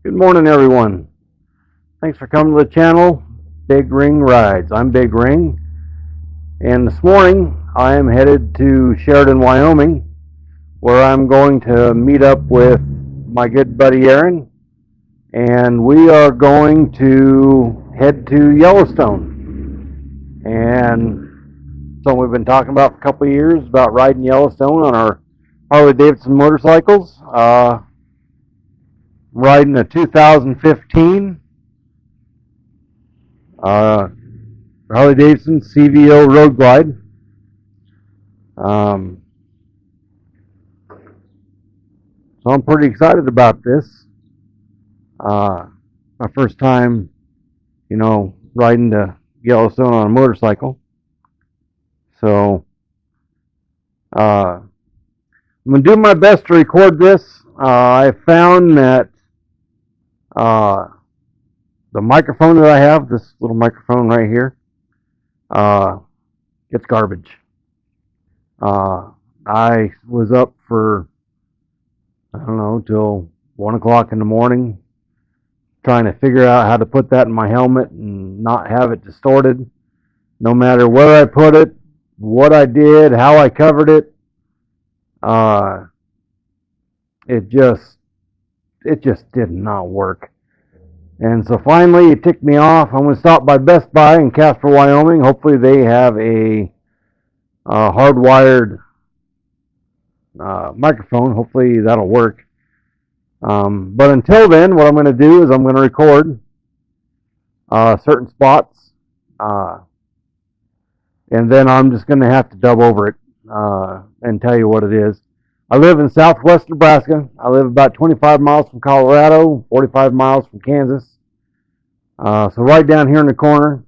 Good morning, everyone. Thanks for coming to the channel, Big Ring Rides. I'm Big Ring, and this morning I am headed to Sheridan, Wyoming, where I'm going to meet up with my good buddy Aaron, and we are going to head to Yellowstone. And so we've been talking about for a couple of years about riding Yellowstone on our Harley Davidson motorcycles. Riding a 2015 Harley Davidson CVO Road Glide. Um, so I'm pretty excited about this. My first time, riding to Yellowstone on a motorcycle. So I'm going to do my best to record this. I found that the microphone that I have, this little microphone right here, it's garbage. I was up for, I don't know, till 1 o'clock in the morning trying to figure out how to put that in my helmet and not have it distorted. No matter where I put it, what I did, how I covered it, it just did not work. And so finally it ticked me off. I'm going to stop by Best Buy in Casper, Wyoming. Hopefully they have a hardwired microphone. Hopefully that'll work. But until then, what I'm going to do is I'm going to record certain spots, and then I'm just going to have to dub over it and tell you what it is. I live in southwest Nebraska. I live about 25 miles from Colorado, 45 miles from Kansas. So right down here in the corner,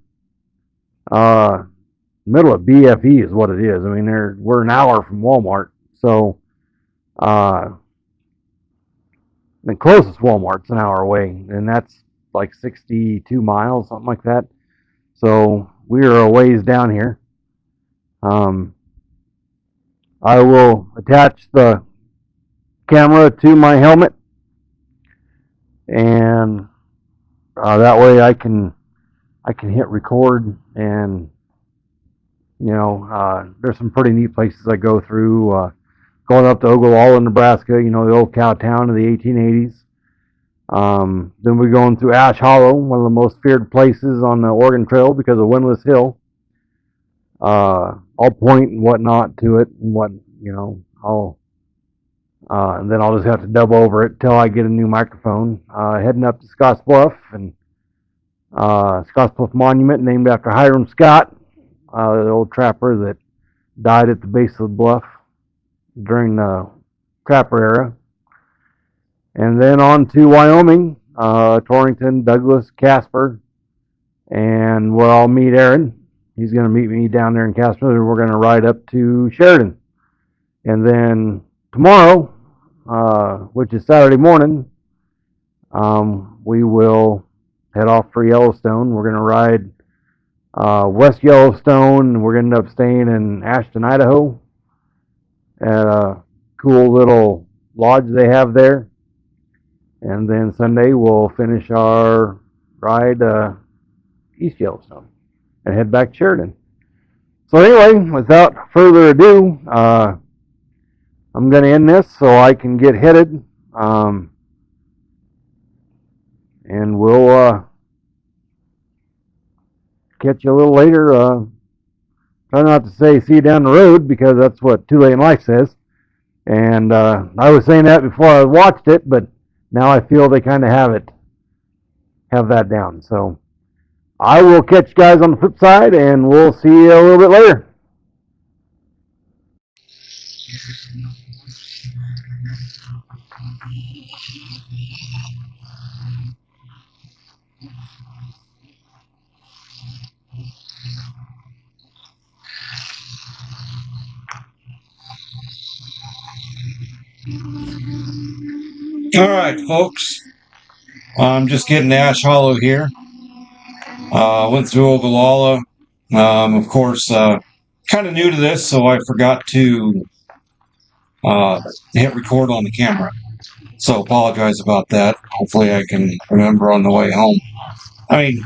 middle of BFE is what it is. I mean, we're an hour from Walmart. So the closest Walmart's an hour away, and that's like 62 miles, something like that. So we are a ways down here. I will attach the camera to my helmet, and that way I can hit record. And there's some pretty neat places I go through. Going up to Ogallala, Nebraska, the old cow town of the 1880s. Then we're going through Ash Hollow, one of the most feared places on the Oregon Trail because of Windless Hill. I'll point and whatnot to it, and and then I'll just have to dub over it till I get a new microphone. Heading up to Scotts Bluff, and Scotts Bluff Monument, named after Hiram Scott, the old trapper that died at the base of the bluff during the trapper era. And then on to Wyoming, Torrington, Douglas, Casper, and where I'll meet Aaron. He's going to meet me down there in Casper, and we're going to ride up to Sheridan. And then tomorrow, which is Saturday morning, we will head off for Yellowstone. We're going to ride West Yellowstone, and we're going to end up staying in Ashton, Idaho, at a cool little lodge they have there. And then Sunday we'll finish our ride East Yellowstone and head back to Sheridan. So anyway, without further ado, I'm going to end this so I can get headed, and we'll catch you a little later. Try not to say see you down the road, because that's what Too Late in Life says. And I was saying that before I watched it, but now I feel they kind of have that down. So I will catch you guys on the flip side, and we'll see you a little bit later. All right, folks. I'm just getting to Ash Hollow here. Went through Ogallala. Of course, kind of new to this, so I forgot to hit record on the camera. So apologize about that. Hopefully I can remember on the way home. I mean,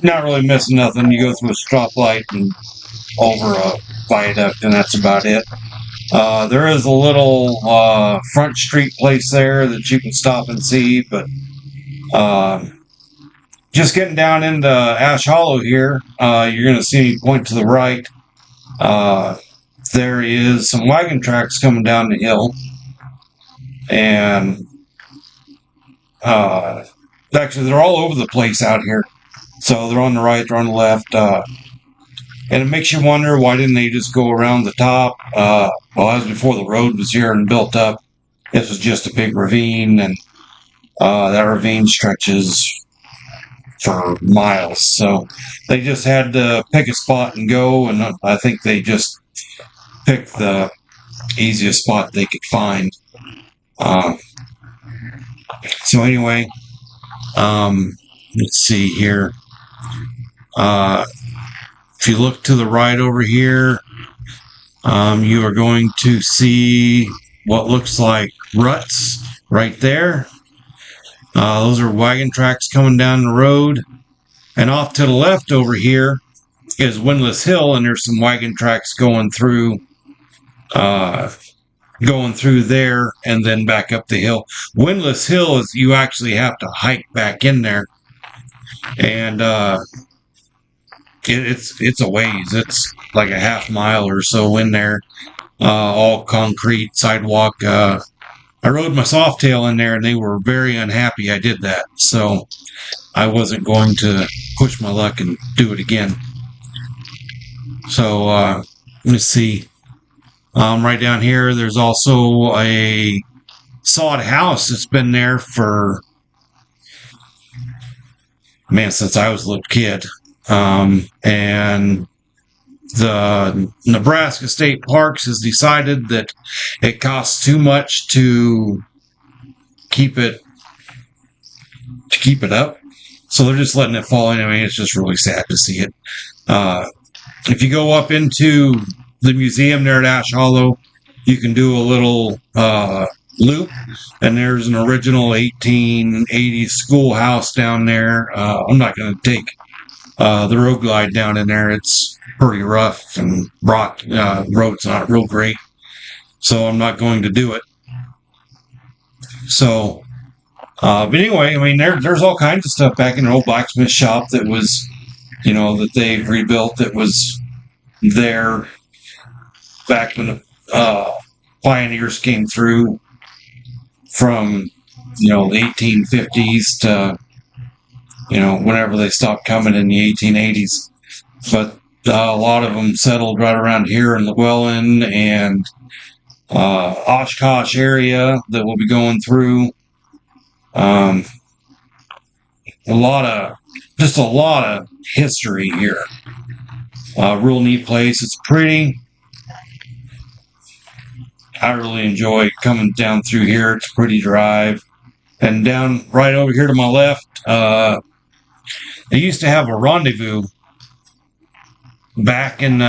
not really missing nothing. You go through a stoplight and over a viaduct, and that's about it. There is a little front street place there that you can stop and see, but just getting down into Ash Hollow here, you're going to see me point to the right. There is some wagon tracks coming down the hill, and actually they're all over the place out here. So they're on the right, they're on the left, and it makes you wonder, why didn't they just go around the top? Well, that was before the road was here and built up. This was just a big ravine, and that ravine stretches for miles. So they just had to pick a spot and go, and I think they just picked the easiest spot they could find. So anyway, let's see here. If you look to the right over here, you are going to see what looks like ruts right there. Those are wagon tracks coming down the road. And off to the left over here is Windless Hill, and there's some wagon tracks going through there and then back up the hill. Windless Hill is, you actually have to hike back in there, and it's a ways. It's like a half mile or so in there, all concrete sidewalk. I rode my Softail in there, and they were very unhappy I did that, so I wasn't going to push my luck and do it again. So let's see. Right down here, there's also a sod house that's been there for, man, since I was a little kid. And the Nebraska State Parks has decided that it costs too much to keep it up, so they're just letting it fall in. I mean, it's just really sad to see it. If you go up into the museum there at Ash Hollow, you can do a little loop, and there's an original 1880s schoolhouse down there. I'm not going to take the road glide down in there. It's pretty rough, and rock road's not real great, so I'm not going to do it. So but anyway, I mean, there's all kinds of stuff back in an old blacksmith shop that was, that they've rebuilt, that was there back when the pioneers came through from, the 1850s to, whenever they stopped coming in the 1880s. But a lot of them settled right around here in Llewellyn and Oshkosh area that we'll be going through. A lot of history here. Real neat place. It's pretty. I really enjoy coming down through here. It's a pretty drive. And down right over here to my left, they used to have a rendezvous back in,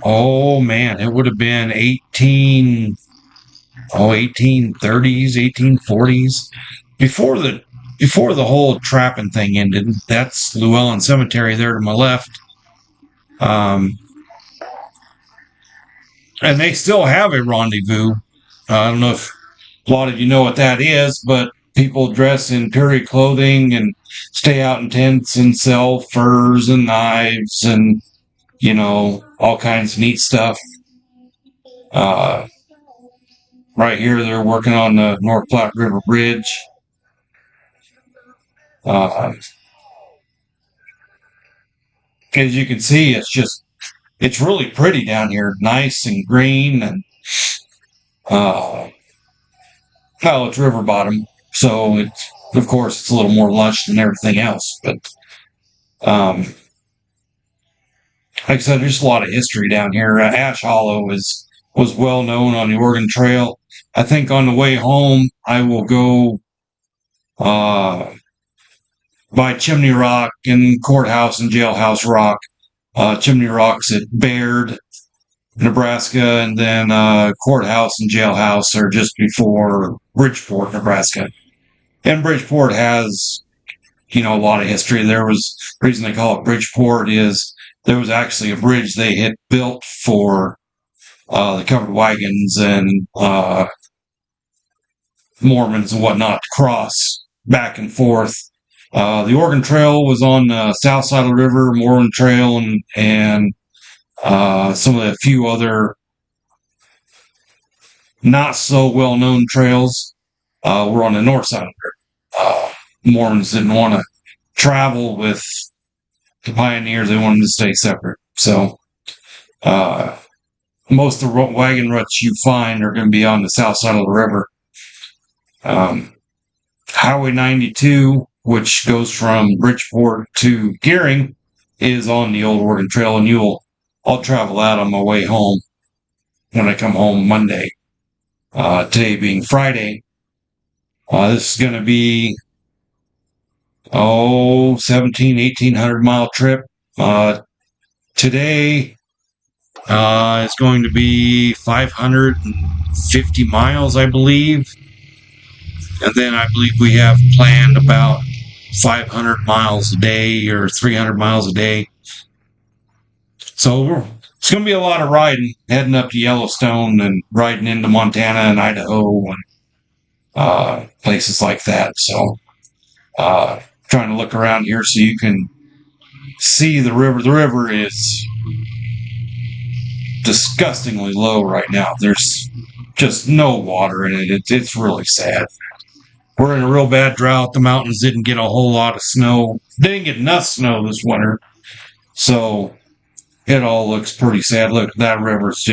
oh man, it would have been 1830s, 1840s, before the whole trapping thing ended. That's Llewellyn Cemetery there to my left. And they still have a rendezvous. I don't know if a lot of you know what that is, but people dress in period clothing and stay out in tents and sell furs and knives and, all kinds of neat stuff. Right here, they're working on the North Platte River Bridge. As you can see, it's really pretty down here, nice and green, and well, it's river bottom, so of course it's a little more lush than everything else. But like I said, there's a lot of history down here. Ash Hollow was well known on the Oregon Trail. I think on the way home I will go by Chimney Rock and Courthouse and Jailhouse Rock. Chimney Rock's at Baird, Nebraska, and then courthouse and jailhouse are just before Bridgeport, Nebraska. And Bridgeport has, a lot of history. The reason they call it Bridgeport is there was actually a bridge they had built for the covered wagons and Mormons and whatnot to cross back and forth. The Oregon Trail was on the south side of the river, Mormon Trail, and some of the few other not so well known trails were on the north side of the river. Mormons didn't want to travel with the pioneers, they wanted to stay separate. So most of the wagon ruts you find are going to be on the south side of the river. Highway 92, which goes from Bridgeport to Gearing, is on the old Oregon Trail, and I'll travel that on my way home when I come home Monday. Today being Friday. This is going to be 1,800 mile trip. Today is going to be 550 miles, I believe. And then I believe we have planned about 500 miles a day or 300 miles a day. So it's going to be a lot of riding, heading up to Yellowstone and riding into Montana and Idaho and places like that. So trying to look around here so you can see the river. The river is disgustingly low right now. There's just no water in it. It's really sad. We're in a real bad drought. The mountains didn't get a whole lot of snow. They didn't get enough snow this winter. So it all looks pretty sad. Look, that river's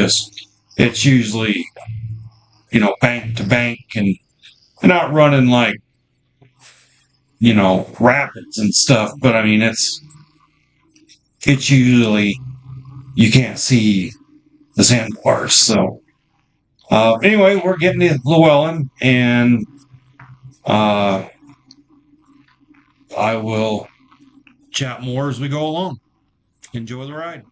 it's usually, bank to bank and not running like, rapids and stuff. But I mean, it's usually, you can't see the sandbars. So anyway, we're getting to Llewellyn, and I will chat more as we go along. Enjoy the ride.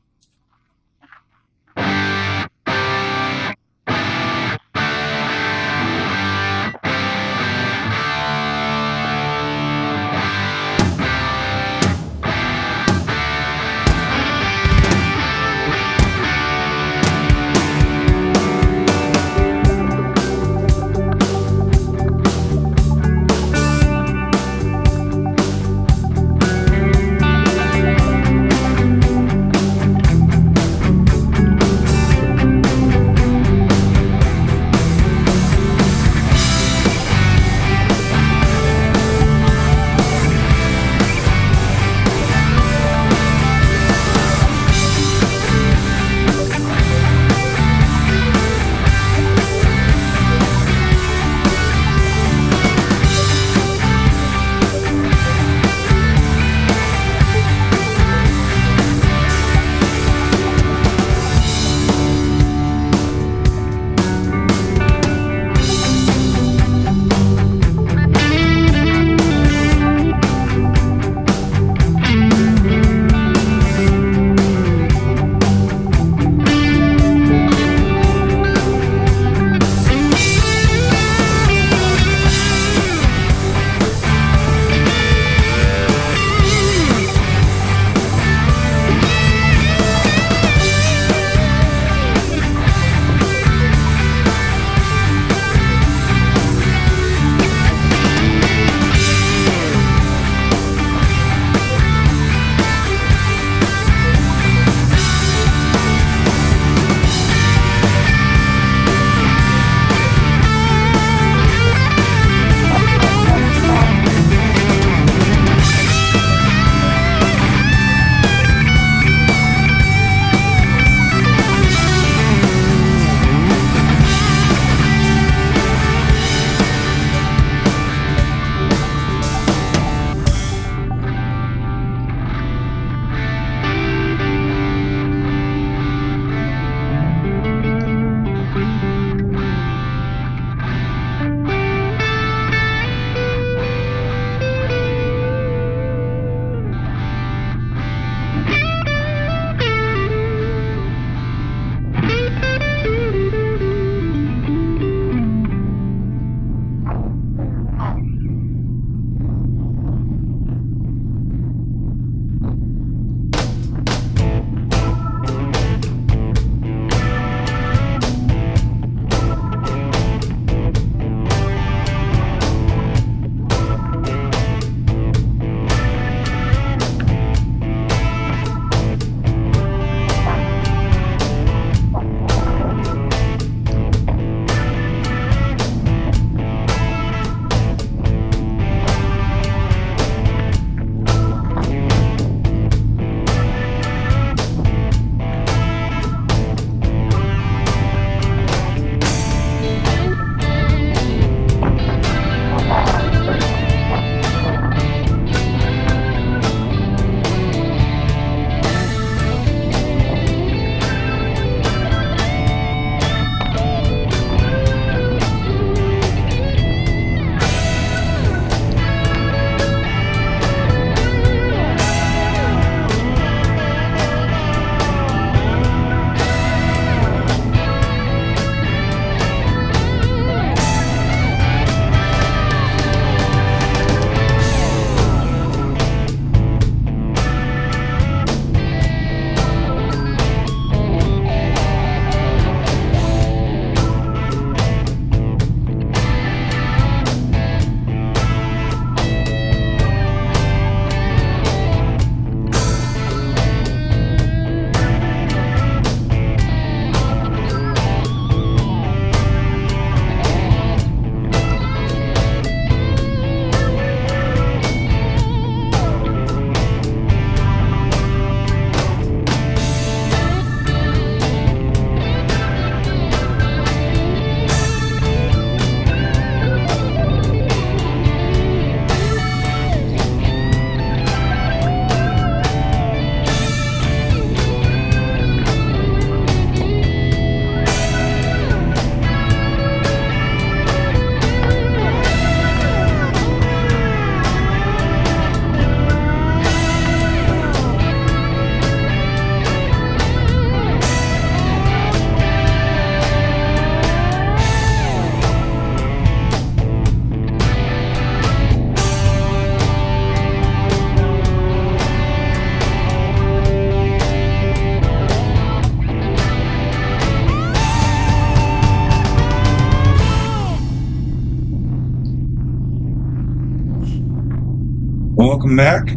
welcome back.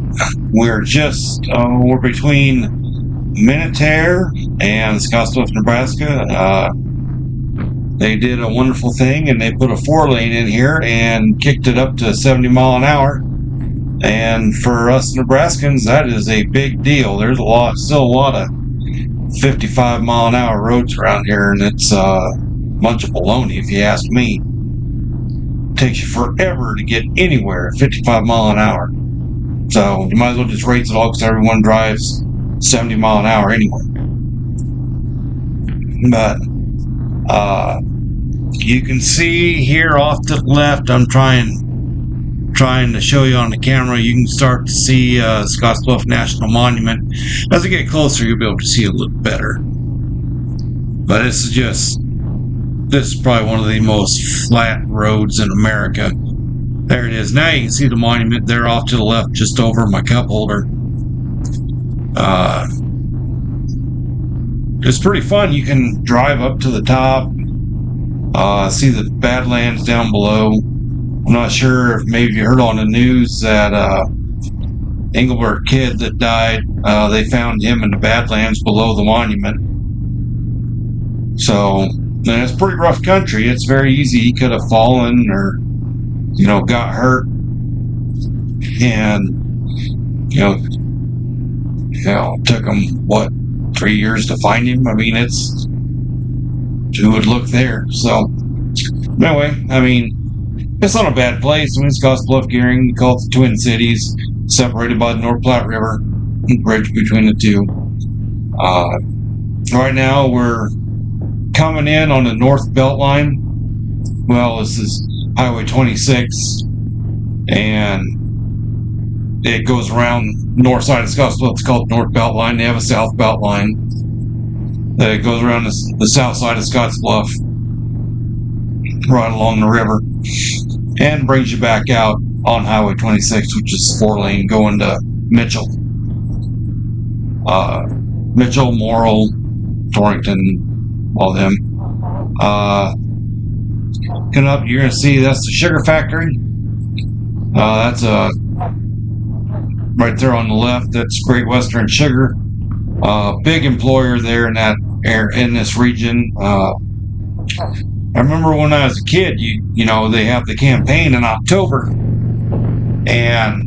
We're between Minutair and Scottsbluff, Nebraska. They did a wonderful thing, and they put a 4-lane in here and kicked it up to 70 mile an hour. And for us Nebraskans, that is a big deal. There's still a lot of 55 mile an hour roads around here, and it's a bunch of baloney if you ask me. It takes you forever to get anywhere at 55 mile an hour. So you might as well just raise it all because everyone drives 70 mile an hour anyway. But you can see here off to the left, I'm trying to show you on the camera, you can start to see Scottsbluff National Monument. As you get closer, you'll be able to see it a little better. But this is probably one of the most flat roads in America. There it is. Now you can see the monument there off to the left, just over my cup holder. It's pretty fun. You can drive up to the top, see the Badlands down below. I'm not sure if maybe you heard on the news that Engelbert kid that died, they found him in the Badlands below the monument. So, and it's pretty rough country. It's very easy. He could have fallen or, got hurt. And, it took him, 3 years to find him? I mean, who would look there? So, anyway, it's not a bad place. Scottsbluff, Gearing, you call it the Twin Cities, separated by the North Platte River, bridge between the two. Right now, we're coming in on the North Beltline. Well, this is Highway 26, and it goes around north side of Scottsbluff. It's called North Beltline. They have a South Beltline that goes around the south side of Scottsbluff, right along the river, and brings you back out on Highway 26, which is 4-lane going to Mitchell. Mitchell, Morrill, Torrington, all them. Coming up, you're going to see that's the sugar factory. That's right there on the left. That's Great Western Sugar. Big employer there in this region. I remember when I was a kid, they have the campaign in October, and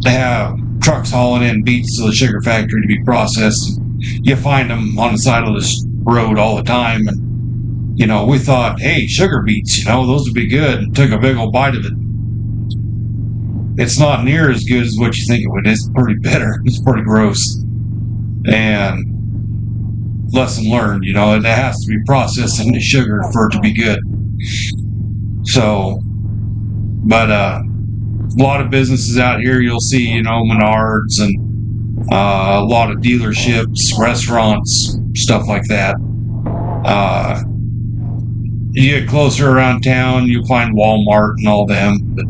they have trucks hauling in beets to the sugar factory to be processed. You find them on the side of this road all the time, and we thought, hey, sugar beets, those would be good, and took a big old bite of it. It's not near as good as what you think it would. It's pretty bitter. It's pretty gross. And lesson learned, it has to be processed into sugar for it to be good. So, but a lot of businesses out here, you'll see, Menards and a lot of dealerships, restaurants, stuff like that. You get closer around town, you'll find Walmart and all them. But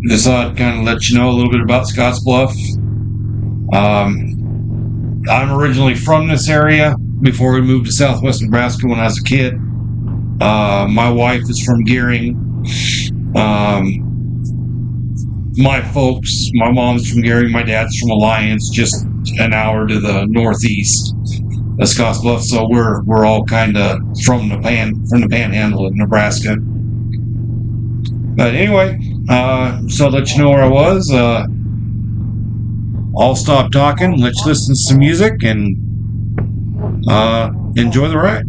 just thought I'd kind of let you know a little bit about Scottsbluff. I'm originally from this area before we moved to southwest Nebraska when I was a kid. My wife is from Gearing. My mom's from Gearing, my dad's from Alliance, just an hour to the northeast of Scottsbluff. So we're all kind of from the panhandle of Nebraska. But anyway, so I'll let you know where I was. I'll stop talking. Let's listen to some music and enjoy the ride.